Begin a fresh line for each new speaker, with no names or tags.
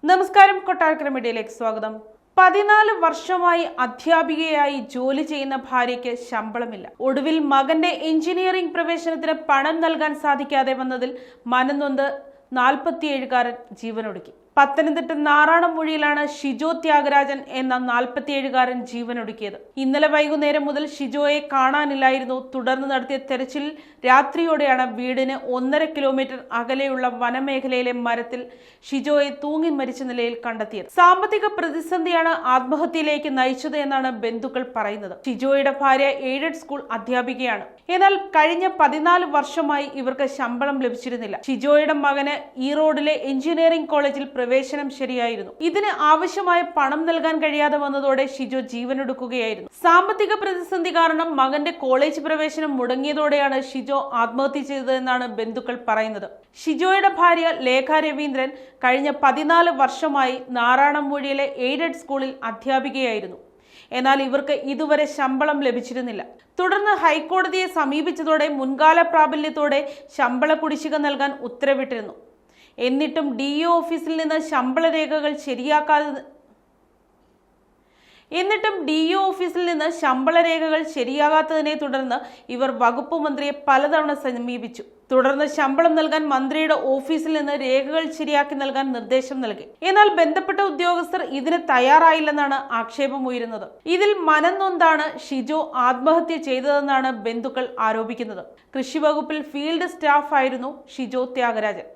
നമസ്കാരം, കൊട്ടാരക്കര മീഡിയയിലേക്ക് സ്വാഗതം. 14 വർഷമായി അധ്യാപികയായി ജോലി ചെയ്യുന്ന ഭാര്യയ്ക്ക് ശമ്പളമില്ല. ഒടുവിൽ മകന്റെ എഞ്ചിനീയറിംഗ് പ്രവേശനത്തിന് പണം നൽകാൻ സാധിക്കാതെ വന്നതിൽ മനംനൊന്ത് 47-കാരൻ ജീവനൊടുക്കി. പത്തനംതിട്ട നാറാണംമൂഴിയിലാണ് ഷിജോ ത്യാഗരാജൻ എന്ന 47-കാരൻ ജീവനൊടുക്കിയത്. ഇന്നലെ വൈകുന്നേരം മുതൽ ഷിജോയെ കാണാനില്ലായിരുന്നു. തുടർന്ന് നടത്തിയ തെരച്ചിലിൽ രാത്രിയോടെയാണ് വീടിന് 1.5 കിലോമീറ്റർ അകലെയുള്ള വനമേഖലയിലെ മരത്തിൽ ഷിജോയെ തൂങ്ങി മരിച്ച നിലയിൽ കണ്ടെത്തിയത്. സാമ്പത്തിക പ്രതിസന്ധിയാണ് ആത്മഹത്യയിലേക്ക് നയിച്ചത് എന്നാണ് ബന്ധുക്കൾ പറയുന്നത്. ഷിജോയുടെ ഭാര്യ എയ്ഡഡ് സ്കൂൾ അധ്യാപികയാണ്. എന്നാൽ കഴിഞ്ഞ 14 വർഷമായി ഇവർക്ക് ശമ്പളം ലഭിച്ചിരുന്നില്ല. ഷിജോയുടെ മകന് ഈറോഡിലെ എഞ്ചിനീയറിംഗ് കോളേജിൽ പ്രവേശനം ശരിയായിരുന്നു. ഇതിന് ആവശ്യമായ പണം നൽകാൻ കഴിയാതെ വന്നതോടെ ഷിജോ ജീവനൊടുക്കുകയായിരുന്നു. സാമ്പത്തിക പ്രതിസന്ധി കാരണം മകന്റെ കോളേജ് പ്രവേശനം മുടങ്ങിയതോടെയാണ് ഷിജോ ആത്മഹത്യ ചെയ്തതെന്നാണ് ബന്ധുക്കൾ പറയുന്നത്. ഷിജോയുടെ ഭാര്യ ലേഖ രവീന്ദ്രൻ കഴിഞ്ഞ 14 വർഷമായി നാറാണംമൂഴിയിലെ എയ്ഡഡ് സ്കൂളിൽ അധ്യാപികയായിരുന്നു. എന്നാൽ ഇവർക്ക് ഇതുവരെ ശമ്പളം ലഭിച്ചിരുന്നില്ല. തുടർന്ന് ഹൈക്കോടതിയെ സമീപിച്ചതോടെ മുൻകാല പ്രാബല്യത്തോടെ ശമ്പള കുടിശ്ശിക നൽകാൻ ഉത്തരവിട്ടിരുന്നു. എന്നിട്ടും DO ഓഫീസിൽ നിന്ന് ശമ്പള രേഖകൾ ശരിയാകാത്തതിനെ തുടർന്ന് ഇവർ വകുപ്പ് മന്ത്രിയെ പലതവണ സമീപിച്ചു. തുടർന്ന് ശമ്പളം നൽകാൻ മന്ത്രിയുടെ ഓഫീസിൽ നിന്ന് രേഖകൾ ശരിയാക്കി നൽകാൻ നിർദ്ദേശം നൽകി. എന്നാൽ ബന്ധപ്പെട്ട ഉദ്യോഗസ്ഥർ ഇതിന് തയ്യാറായില്ലെന്നാണ് ആക്ഷേപമുയരുന്നത്. ഇതിൽ മനംനൊന്താണ് ഷിജോ ആത്മഹത്യ ചെയ്തതെന്നാണ് ബന്ധുക്കൾ ആരോപിക്കുന്നത്. കൃഷി വകുപ്പിൽ ഫീൽഡ് സ്റ്റാഫ് ആയിരുന്നു ഷിജോ ത്യാഗരാജൻ.